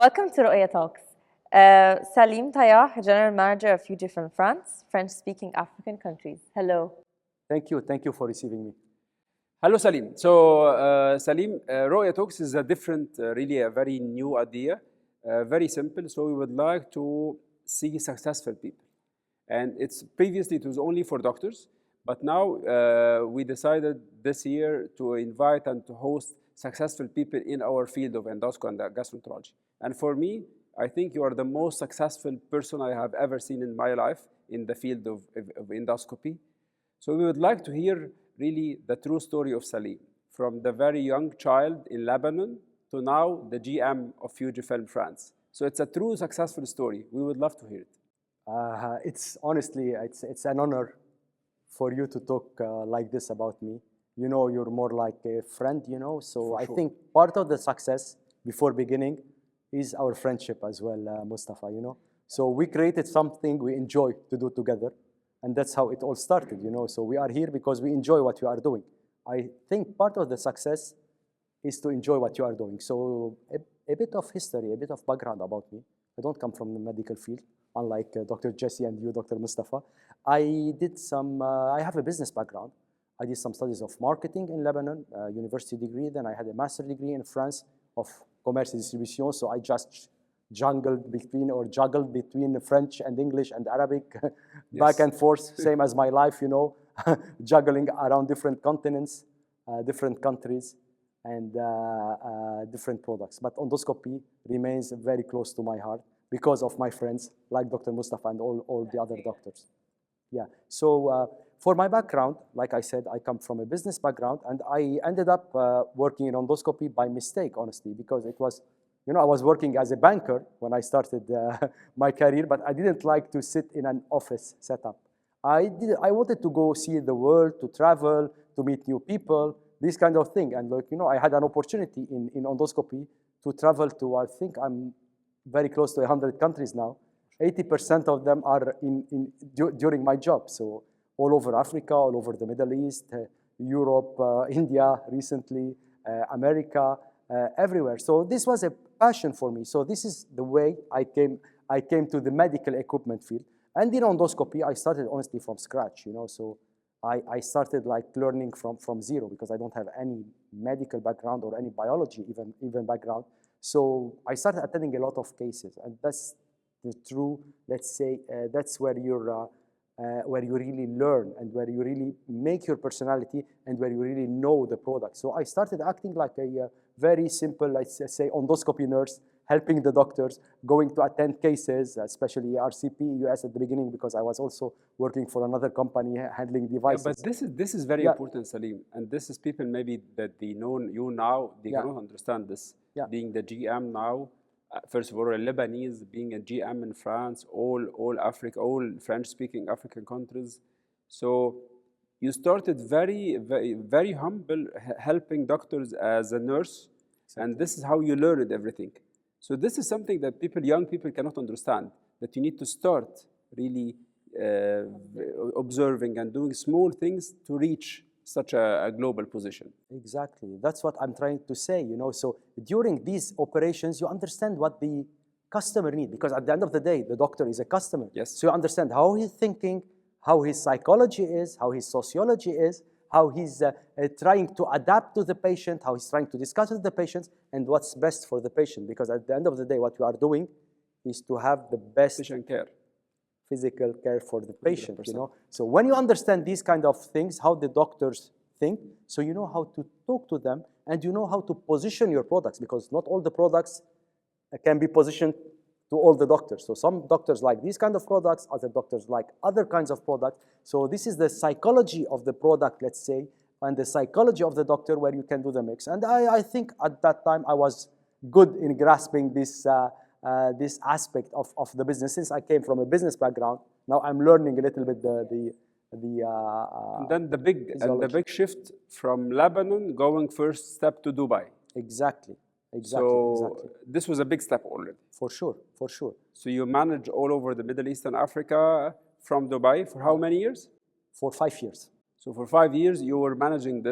Welcome to Roeya Talks. Salim Tayah, General Manager of Fujifilm France, French-speaking African countries. Hello. Thank you. Thank you for receiving me. Hello, Salim. So, Salim, Roeya Talks is a different, really a very new idea, very simple. So, we would like to see successful people. And previously it was only for doctors, but now we decided this year to invite and to host successful people in our field of endoscopy and gastroenterology. And for me, I think you are the most successful person I have ever seen in my life in the field of endoscopy. So we would like to hear really the true story of Salim, from the very young child in Lebanon to now the GM of Fujifilm France. So it's a true successful story. We would love to hear it. It's honestly, it's an honor for you to talk like this about me. You know, you're more like a friend, you know. So I think part of the success before beginning is our friendship as well, Mustafa, you know. So we created something we enjoy to do together. And that's how it all started, you know. So we are here because we enjoy what we are doing. I think part of the success is to enjoy what you are doing. So a bit of history, a bit of background about me. I don't come from the medical field, unlike Dr. Jesse and you, Dr. Mustafa. I have a business background. I did some studies of marketing in Lebanon, university degree. Then I had a master's degree in France of commerce and distribution. So I just juggled between French and English and Arabic, back and forth, same as my life, you know, juggling around different continents, different countries, and different products. But endoscopy remains very close to my heart because of my friends like Dr. Mustafa and all the other doctors. Yeah, so for my background, like I said, I come from a business background, and I ended up working in endoscopy by mistake, honestly, because it was, you know, I was working as a banker when I started my career, but I didn't like to sit in an office setup. I wanted to go see the world, to travel, to meet new people, this kind of thing. And like, you know, I had an opportunity in endoscopy to travel to, I think I'm very close to 100 countries now. 80% of them are during my job. So all over Africa, all over the Middle East, Europe, India recently, America, everywhere. So this was a passion for me. So this is the way I came to the medical equipment field. And in endoscopy, I started honestly from scratch, you know. So I started like learning from zero because I don't have any medical background or any biology even background. So I started attending a lot of cases, and that's the true, let's say, that's where you really learn and where you really make your personality and where you really know the product. So I started acting like a very simple, let's say, endoscopy nurse, helping the doctors, going to attend cases, especially RCP US at the beginning, because I was also working for another company handling devices. Yeah, but this is very important, Salim, and this is people maybe that they know you now, they cannot understand this. Being the GM now, first of all, a Lebanese, being a GM in France, all Africa, all French-speaking African countries. So you started very, very, very humble, helping doctors as a nurse, and this is how you learned everything. So this is something that young people cannot understand, that you need to start really observing and doing small things to reach such a global position. Exactly. That's what I'm trying to say, you know. So during these operations, you understand what the customer needs, because at the end of the day, the doctor is a customer. Yes. So you understand how he's thinking, how his psychology is, how his sociology is, how he's trying to adapt to the patient, how he's trying to discuss with the patients, and what's best for the patient. Because at the end of the day, what you are doing is to have the best patient care, physical care for the patient, 100%. You know. So when you understand these kind of things, how the doctors think, so you know how to talk to them, and you know how to position your products, because not all the products can be positioned to all the doctors. So some doctors like these kind of products, other doctors like other kinds of products. So this is the psychology of the product, let's say, and the psychology of the doctor where you can do the mix. And I think at that time I was good in grasping this aspect of the business. Since I came from a business background, now I'm learning a little bit and then the big shift from Lebanon going first step to Dubai. Exactly. This was a big step already. For sure. So you managed all over the Middle East and Africa from Dubai for how many years? For 5 years. So for 5 years, you were managing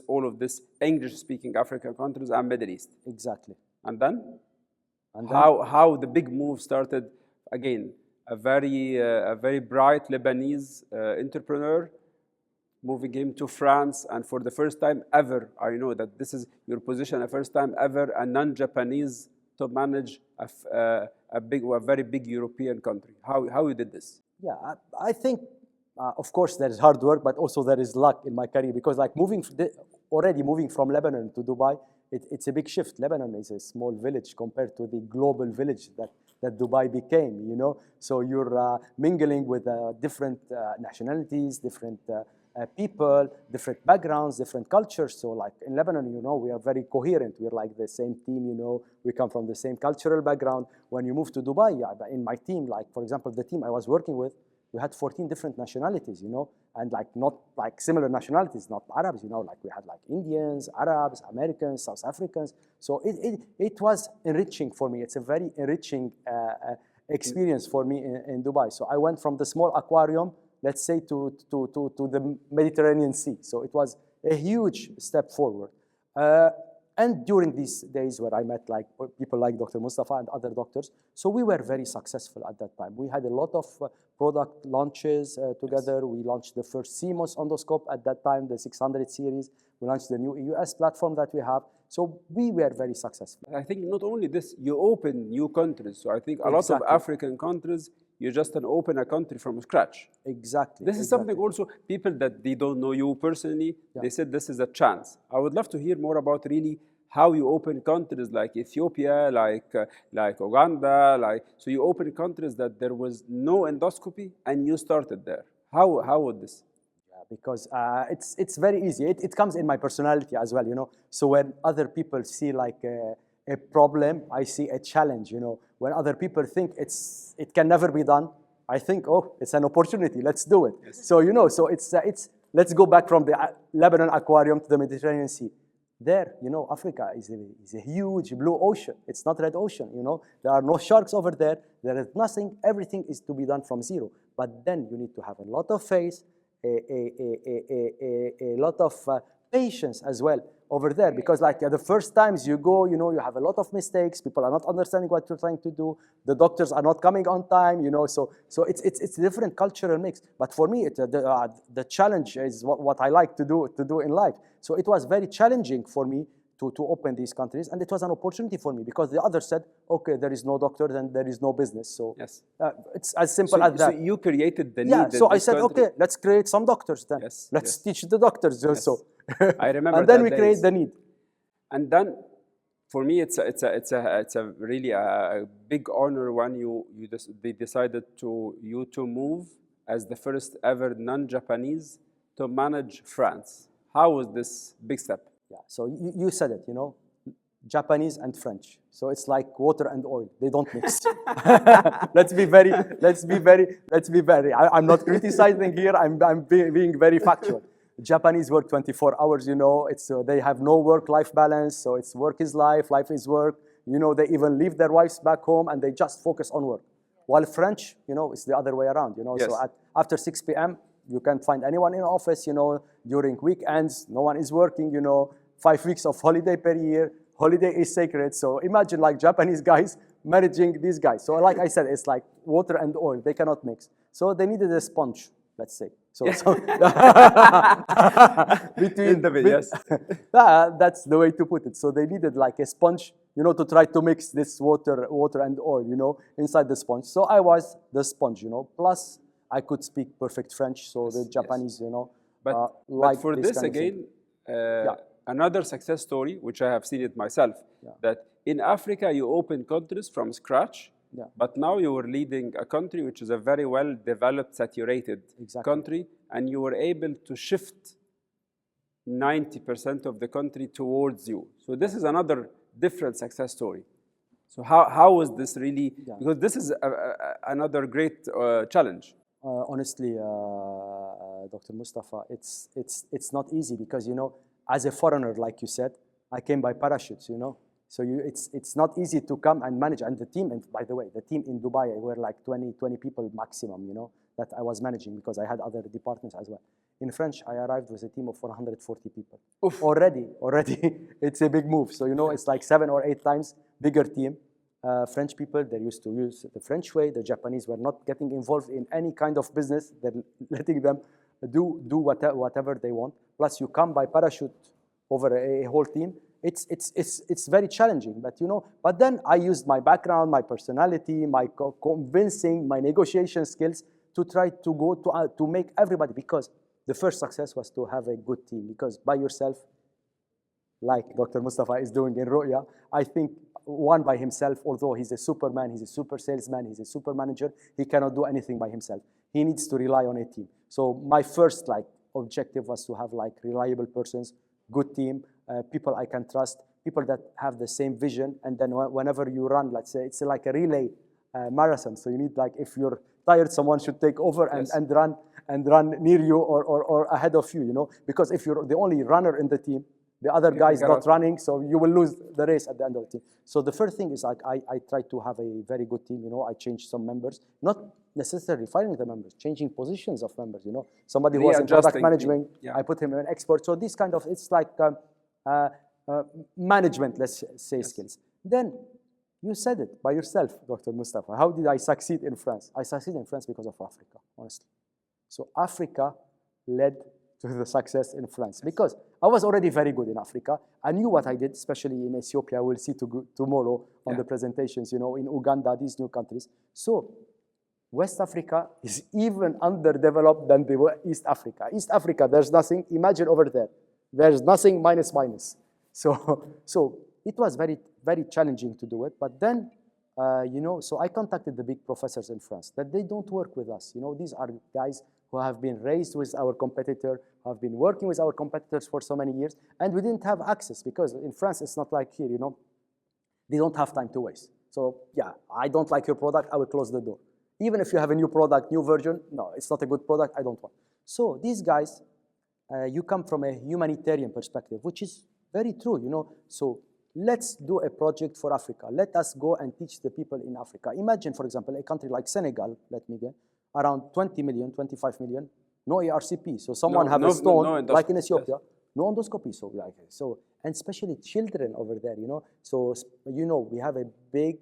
all of this English-speaking African countries and Middle East. Exactly. And then? And how the big move started. Again, a very bright Lebanese entrepreneur moving him to France, and for the first time ever, I know that this is your position, the first time ever, a non-Japanese to manage a very big European country. How you did this? yeah, I think, of course, there is hard work, but also there is luck in my career because, like, already moving from Lebanon to Dubai, it's a big shift. Lebanon is a small village compared to the global village that Dubai became, you know. So you're mingling with different nationalities, different people, different backgrounds, different cultures. So like in Lebanon, you know, we are very coherent. We're like the same team, you know, we come from the same cultural background. When you move to Dubai, in my team, like for example, the team I was working with, we had 14 different nationalities, you know, and like not like similar nationalities, not Arabs, you know, like we had like Indians, Arabs, Americans, South Africans. So it was enriching for me. It's a very enriching experience for me in Dubai. So I went from the small aquarium, let's say, to the Mediterranean Sea. So it was a huge step forward. And during these days where I met like people like Dr. Mustafa and other doctors, so we were very successful at that time. We had a lot of product launches together. We launched the first CMOS endoscope at that time, the 600 series. We launched the new US platform that we have. So we were very successful. I think not only this, you open new countries. So I think a lot of African countries, you just open a country from scratch. Exactly. This is something also, people that they don't know you personally, they said this is a chance. I would love to hear more about really how you open countries like Ethiopia, like Uganda, so you open countries that there was no endoscopy and you started there. How would this? Because it's very easy. It comes in my personality as well, you know. So when other people see like a problem, I see a challenge, you know. When other people think it can never be done, I think, oh, it's an opportunity. Let's do it. Yes. So you know, so it's let's go back from the Lebanon aquarium to the Mediterranean Sea. There, you know, Africa is a huge blue ocean. It's not red ocean, you know. There are no sharks over there. There is nothing. Everything is to be done from zero. But then you need to have a lot of faith, a lot of patience as well over there, because like the first times you go, you know, you have a lot of mistakes. People are not understanding what you're trying to do. The doctors are not coming on time, you know. So it's a different cultural mix. But for me, the challenge is what I like to do in life. So it was very challenging for me to open these countries, and it was an opportunity for me because the others said, okay, there is no doctor, then there is no business. So yes. It's as simple as that. So you created the need. Yeah, so I said, okay, let's create some doctors then. Yes, let's teach the doctors also. I remember and then we days. create the need. And then, for me, it's a really a big honor when they decided you to move as the first ever non-Japanese to manage France. How was this big step? Yeah, so you said it, you know, Japanese and French. So it's like water and oil. They don't mix. let's be very, I'm not criticizing here. I'm being very factual. Japanese work 24 hours, you know. They have no work-life balance. So it's work is life is work. You know, they even leave their wives back home and they just focus on work. While French, you know, it's the other way around, you know. Yes. So after 6 p.m., you can't find anyone in the office, you know. During weekends, no one is working, you know. 5 weeks of holiday per year. Holiday is sacred. So imagine like Japanese guys managing these guys. So like I said, it's like water and oil. They cannot mix. So they needed a sponge, let's say. Yes. That's the way to put it. So they needed like a sponge, you know, to try to mix this water and oil, you know, inside the sponge. So I was the sponge, you know. Plus, I could speak perfect French, so the Japanese, you know, but for this again, another success story, which I have seen it myself, that in Africa you open countries from scratch, but now you were leading a country which is a very well-developed, saturated country, and you were able to shift 90% of the country towards you. So this is another different success story. So how was this really, because this is another great challenge. Honestly, Dr. Mustafa, it's not easy because, you know, as a foreigner, like you said, I came by parachutes, you know. So it's not easy to come and manage. And the team, and by the way, the team in Dubai were like 20 people maximum, you know, that I was managing because I had other departments as well. In French, I arrived with a team of 440 people. Oof. Already, it's a big move. So, you know, it's like 7 or 8 times bigger team. French people, they used to use the French way. The Japanese were not getting involved in any kind of business. They're letting them do whatever they want. Plus, you come by parachute over a whole team. It's very challenging, but then I used my background, my personality, my convincing, my negotiation skills to try to go to make everybody, because the first success was to have a good team, because by yourself, like Dr. Mustafa is doing in Roeya, I think one by himself, although he's a superman, he's a super salesman, he's a super manager, he cannot do anything by himself. He needs to rely on a team. So my first objective was to have reliable persons, good team, people I can trust, people that have the same vision. And then whenever you run, let's say it's like a relay marathon. So you need, if you're tired, someone should take over and run near you or ahead of you, because if you're the only runner in the team, the other guy is not running, so you will lose the race at the end of the team. So the first thing is I try to have a very good team. I changed some members, not necessarily firing the members, changing positions of members. Somebody who was in product management, I put him in export. So this kind of, it's like management, let's say, skills. Then you said it by yourself, Dr. Mustafa. How did I succeed in France? I succeeded in France because of Africa, honestly. So Africa led to the success in France, because I was already very good in Africa. I knew what I did, especially in Ethiopia. We'll see tomorrow on the presentations, in Uganda, these new countries. So West Africa is even underdeveloped than the East Africa. East Africa, there's nothing. Imagine over there. There's nothing, minus. So it was very, very challenging to do it. But then, so I contacted the big professors in France that they don't work with us. These are guys who have been raised with our competitor, have been working with our competitors for so many years, and we didn't have access, because in France, it's not like here, they don't have time to waste. So yeah, I don't like your product, I will close the door. Even if you have a new product, new version, no, it's not a good product, I don't want. So these guys, you come from a humanitarian perspective, which is very true, So let's do a project for Africa. Let us go and teach the people in Africa. Imagine, for example, a country like Senegal, let me get, around 20 million, 25 million, no ARCP. So someone have a stone, like in Ethiopia, no endoscopy. So, and especially children over there, So, we have a big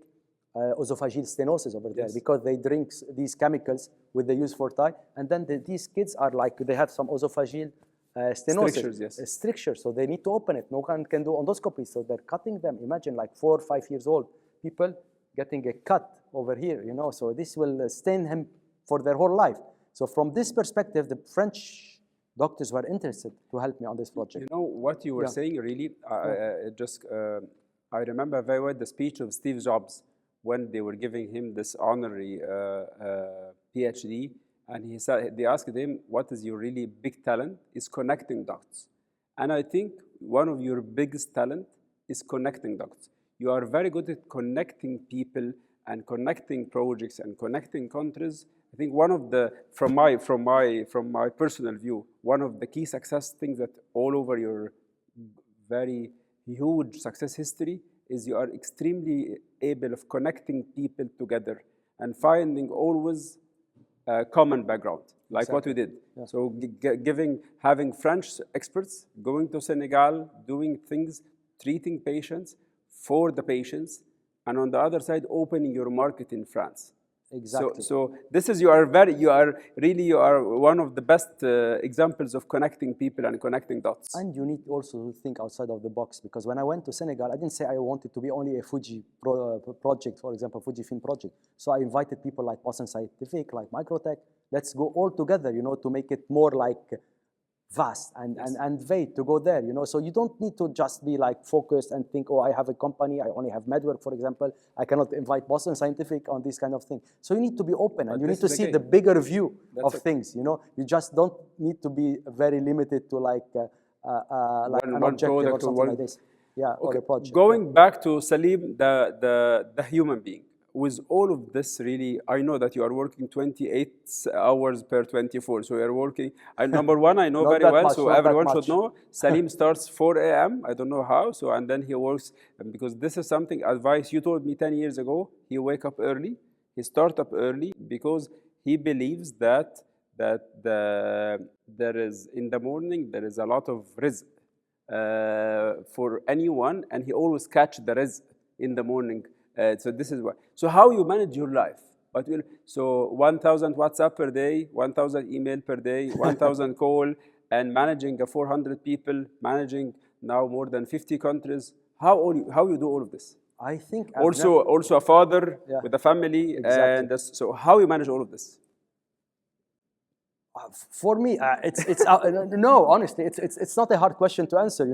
esophageal stenosis over there, because they drink these chemicals with the use for Thai. And then these kids are they have some esophageal stenosis, stricture. So they need to open it. No one can do endoscopy. So they're cutting them. Imagine 4 or 5 years old people getting a cut over here, So this will stain him for their whole life. So from this perspective, the French doctors were interested to help me on this project. What you were saying, really, I remember very well the speech of Steve Jobs when they were giving him this honorary PhD, and they asked him, what is your really big talent? Is connecting dots. And I think one of your biggest talent is connecting dots. You are very good at connecting people and connecting projects and connecting countries. I think one of the, from my personal view, one of the key success things that all over your very huge success history is you are extremely able of connecting people together and finding always a common background, like what we did. Yeah. So having French experts going to Senegal, doing things, treating patients for the patients, and on the other side, opening your market in France. Exactly. So this is, you are one of the best examples of connecting people and connecting dots. And you need also to think outside of the box, because when I went to Senegal, I didn't say I wanted to be only a Fuji project, for example, Fujifilm project. So I invited people like Boston Scientific, like Microtech. Let's go all together, to make it more vast and vague to go there, So you don't need to just be focused and think, oh, I have a company, I only have MedWork, for example. I cannot invite Boston Scientific on this kind of thing. So you need to be open, and you need to see the bigger view of things, You just don't need to be very limited to an objective or something like this. Yeah, or a project. Going back to Salim, the human being. With all of this, really, I know that you are working 28 hours per 24. So you're working, number one, I know very well, much, so everyone should know. Salim starts 4 a.m., I don't know how, and then he works, because this is something, advice you told me 10 years ago, he wake up early, he start up early, because he believes that there is, in the morning, there is a lot of rizq for anyone, and he always catch the rizq in the morning. So this is why. So how you manage your life? So 1,000 WhatsApp per day, 1,000 email per day, 1,000 call, and managing 400 people, managing now more than 50 countries. How you do all of this? I think Also a father Yeah. with a family, Exactly. and so how you manage all of this? For me, it's no. Honestly, it's not a hard question to answer.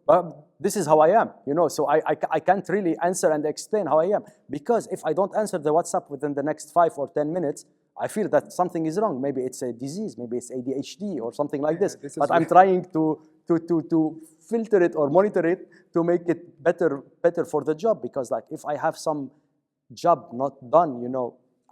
But this is how I am. So I can't really answer and explain how I am, because if I don't answer the WhatsApp within the next 5 or 10 minutes, I feel that something is wrong. Maybe it's a disease. Maybe it's ADHD or something like this. this is But I'm trying to filter it or monitor it to make it better for the job. Because like if I have some job not done,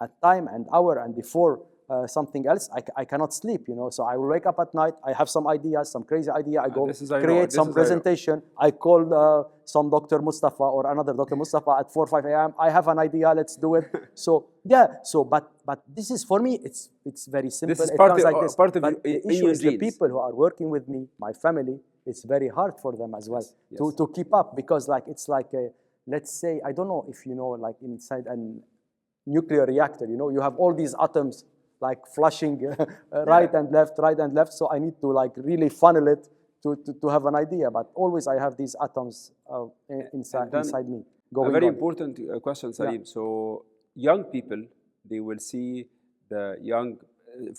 at time and hour and before something else, I cannot sleep, So I will wake up at night. I have some ideas, some crazy idea. I go create some presentation. I call some Dr. Mustafa or another Dr. Mustafa at 4 or 5 a.m. I have an idea. Let's do it. So yeah. So but this is for me. It's very simple. This is it part comes of, like this. part of But the in issue your is the genes. people who are working with me, my family. It's very hard for them as well to keep up, because like it's like let's say, I don't know if you know, like inside a nuclear reactor, you have all these atoms like flushing right and left. So I need to like really funnel it to have an idea. But always I have these atoms inside me. A very important question, Salim. So young people, they will see the young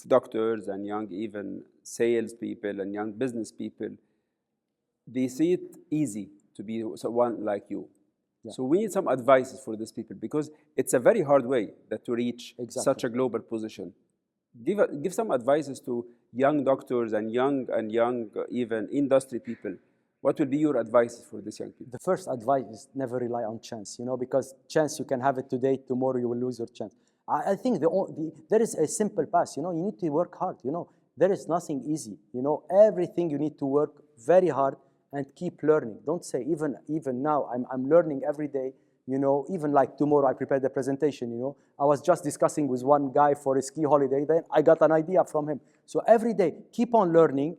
doctors and young even salespeople and young business people. They see it easy to be someone like you. So we need some advices for these people, because it's a very hard way to reach such a global position. Give some advices to young doctors and young even industry people. What will be your advice for these young people? The first advice is never rely on chance, because chance, you can have it today, tomorrow you will lose your chance. I think there is a simple path, you need to work hard, there is nothing easy, everything you need to work very hard and keep learning. Don't say, even now, I'm learning every day, even like tomorrow I prepared the presentation, I was just discussing with one guy for a ski holiday, then I got an idea from him. So every day, keep on learning,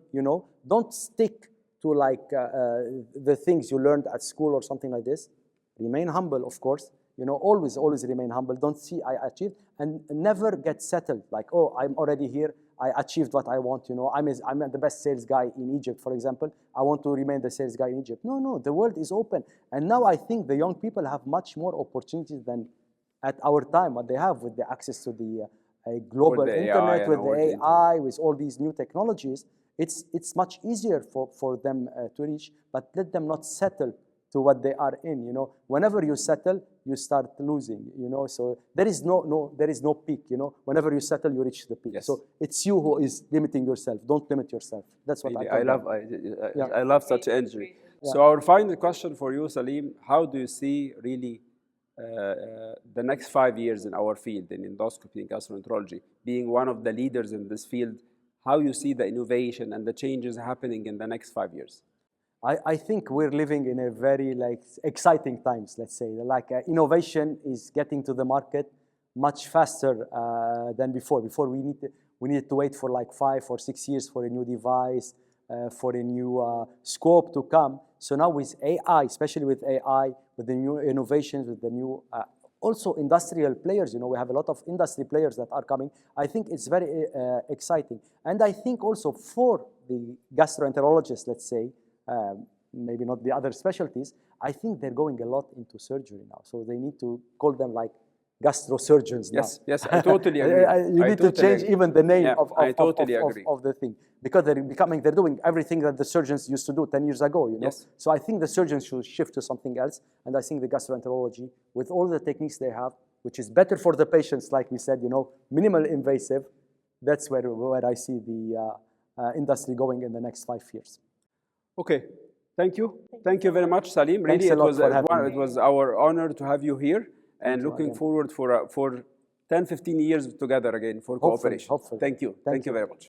don't stick to like the things you learned at school or something like this. Remain humble, of course, always remain humble. Don't see I achieved, and never get settled like, oh, I'm already here, I achieved what I want, I'm the best sales guy in Egypt, for example. I want to remain the sales guy in Egypt. No, the world is open. And now I think the young people have much more opportunities than at our time, what they have with the access to the global internet, with the AI, with all these new technologies. It's much easier for them to reach, but let them not settle to what they are in. Whenever you settle, you start losing. So there is no peak. Whenever you settle, you reach the peak. Yes. So it's you who is limiting yourself. Don't limit yourself. That's what really, I love such energy. So our final question for you, Salim: how do you see really the next 5 years in our field, in endoscopy and gastroenterology, being one of the leaders in this field? How you see the innovation and the changes happening in the next 5 years? I think we're living in a very exciting times, let's say. Innovation is getting to the market much faster than before. Before we needed to wait for 5 or 6 years for a new device, for a new scope to come. So now with AI, especially with AI, with the new innovations, with the new also industrial players, we have a lot of industry players that are coming. I think it's very exciting. And I think also for the gastroenterologists, let's say, maybe not the other specialties, I think they're going a lot into surgery now. So they need to call them like gastrosurgeons now. Yes, I totally agree. You need to change even the name of the thing, because they're doing everything that the surgeons used to do 10 years ago, Yes. So I think the surgeons should shift to something else. And I think the gastroenterology, with all the techniques they have, which is better for the patients, like we said, minimal invasive, that's where I see the industry going in the next 5 years. Okay, thank you. Thank you very much, Salim. Thanks Really, it was our honor to have you here, and looking forward for 10, 15 years together again for cooperation. Hopefully. Thank you. Thank you very much.